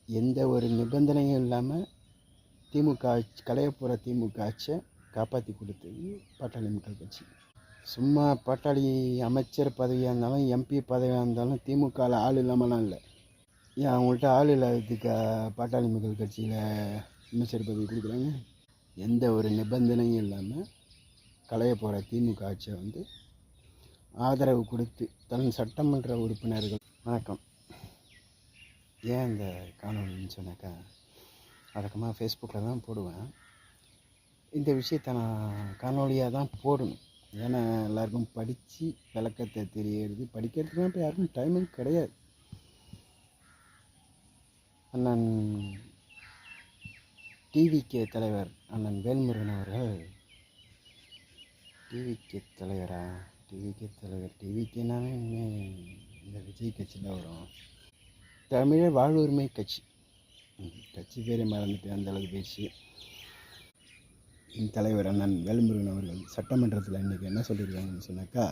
எந்த ஒரு நிபந்தனையும் இல்லாமல் திமுக களைய போகிற திமுக ஆட்சியை காப்பாற்றி கொடுத்தது பாட்டாளி மக்கள் கட்சி. சும்மா பாட்டாளி அமைச்சர் பதவியாக இருந்தாலும் எம்பி பதவியாக இருந்தாலும் திமுகவில் ஆள் இல்லாமலாம் இல்லை. ஏன் அவங்கள்ட்ட ஆள் இல்லாததுக்கு பாட்டாளி மக்கள் கட்சியில் அமைச்சர் பதவி கொடுக்குறாங்க? எந்த ஒரு நிபந்தனையும் இல்லாமல் களைய போகிற திமுக ஆட்சியை ஆதரவு கொடுத்து தன் சட்டமன்ற உறுப்பினர்கள். வணக்கம். ஏன் இந்த காணொலின்னு சொன்னாக்கா, வழக்கமாக ஃபேஸ்புக்கில் தான் போடுவேன். இந்த விஷயத்தை நான் காணொலியாக தான் போடணும். ஏன்னா எல்லாருக்கும் படித்து விளக்கத்தை தெரியறது, படிக்கிறதுக்குலாம் இப்போ யாருக்கும் டைமும் கிடையாது. அண்ணன் டிவிகே தலைவர் அண்ணன் வேல்முருகன் அவர்கள், டிவிகே தலைவர் டிவிகேனாவே இந்த விஜய் கட்சியில் வரும். தமிழர் வாழ்வுரிமை கட்சி, கட்சி பேரை மறந்துட்டு அந்தளவுக்கு பேசி தலைவர் அண்ணன் வேல்முருகன் அவர்கள் சட்டமன்றத்தில் இன்றைக்கி என்ன சொல்லியிருக்காங்கன்னு சொன்னாக்கா,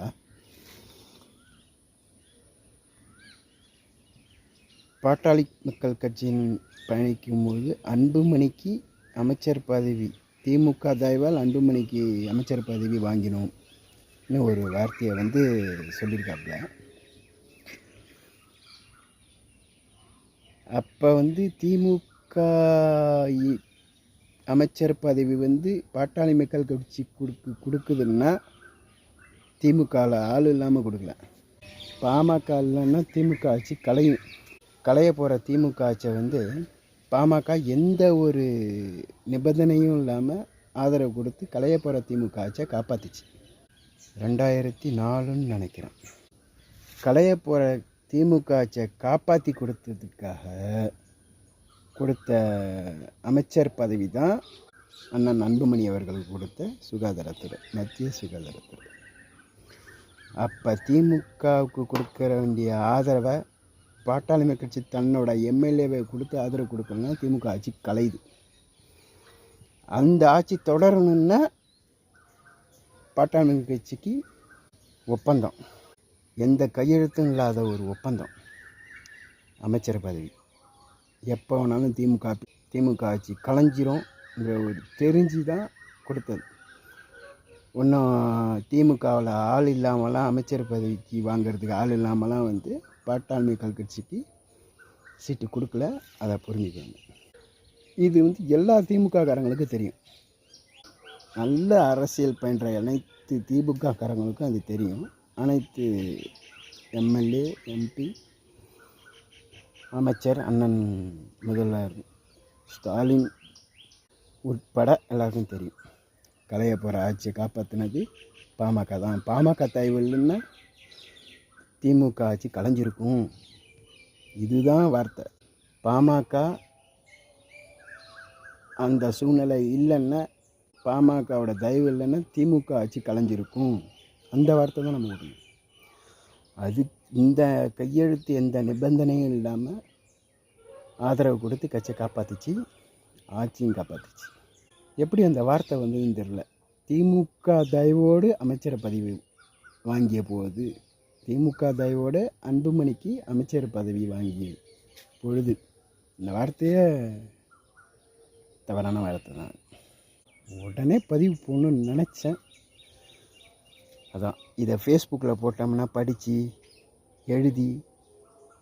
பாட்டாளி மக்கள் கட்சியின் பயணிக்கும்போது அன்புமணிக்கு அமைச்சர் பதவி, திமுக தயவால் அன்புமணிக்கு அமைச்சர் பதவி வாங்கினோம்னு ஒரு வார்த்தையை சொல்லியிருக்காப்புல. அப்போ திமுக அமைச்சர் பதவி பாட்டாளி மக்கள் கட்சி கொடுக்குதுன்னா திமுகவில் ஆள் இல்லாமல் கொடுக்கல. பாமக இல்லைன்னா திமுக ஆட்சி களைய போகிற திமுக ஆட்சியை பாமக எந்த ஒரு நிபந்தனையும் இல்லாமல் ஆதரவு கொடுத்து களைய போகிற திமுக ஆட்சியை காப்பாற்றிச்சு. 2004ன்னு நினைக்கிறேன். களைய போகிற திமுக ஆட்சியை காப்பாற்றி கொடுத்ததுக்காக கொடுத்த அமைச்சர் பதவி தான் அண்ணன் அன்புமணி அவர்களுக்கு கொடுத்த சுகாதாரத்துறை, மத்திய சுகாதாரத்துறை. அப்போ திமுகவுக்கு கொடுக்க வேண்டிய ஆதரவை பாட்டாளி மக்கள் கட்சி தன்னோட எம்எல்ஏவை கொடுத்து ஆதரவு கொடுக்கணும்னா திமுக ஆட்சி கலையுது. அந்த ஆட்சி தொடரணும்னா பாட்டாளி மக்கள் கட்சிக்கு ஒப்பந்தம், எந்த கையெழுத்தும் இல்லாத ஒரு ஒப்பந்தம், அமைச்சர் பதவி எப்போ வேணாலும் திமுக ஆட்சி கலைஞ்சிரும்ங்கிற ஒரு தெரிஞ்சு தான் கொடுத்தது. ஒன்றும் திமுகவில் ஆள் இல்லாமலாம் அமைச்சர் பதவிக்கு வாங்கிறதுக்கு ஆள் இல்லாமலாம் பாட்டாளி மக்கள் கட்சிக்கு சீட்டு கொடுக்கல. அதை புரிஞ்சுக்கணும். இது எல்லா திமுக காரங்களுக்கும் தெரியும். நல்ல அரசியல் பயின்ற அனைத்து திமுக காரங்களுக்கும் அது தெரியும். அனைத்து எம்எல்ஏ, எம்பி, அமைச்சர், அண்ணன் முதல்வர் ஸ்டாலின் உட்பட எல்லாருக்கும் தெரியும். களைய போகிற ஆட்சியை காப்பாற்றினது பாமக தான். பாமக தயவுன்னா திமுக ஆட்சி கலைஞ்சிருக்கும். இதுதான் வார்த்தை. பாமக அந்த சூழ்நிலை இல்லைன்னா, பாமகவோட தயவு இல்லைன்னா திமுக ஆட்சி கலைஞ்சிருக்கும். அந்த வார்த்தை தான் நம்ம விடணும். அது இந்த கையெழுத்து எந்த நிபந்தனையும் இல்லாமல் ஆதரவு கொடுத்து கட்சியை காப்பாற்றிச்சு, ஆட்சியும் காப்பாற்றிச்சு. எப்படி அந்த வார்த்தை தெரியல. திமுக தயவோடு அமைச்சர் பதவி வாங்கிய போது, திமுக தயவோடு அன்புமணிக்கு அமைச்சர் பதவி வாங்கிய பொழுது, இந்த வார்த்தையே தவறான வார்த்தை தான். உடனே பதிவு போடணும்னு நினச்சேன். அதான் இதை ஃபேஸ்புக்கில் போட்டோம்னா படித்து எழுதி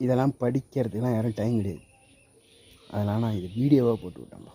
இதெல்லாம் படிக்கிறதுக்கெலாம் யாரும் டைம் கிடையாது. அதனால் நான் இது வீடியோவாக போட்டு விட்டேன்ப்பா.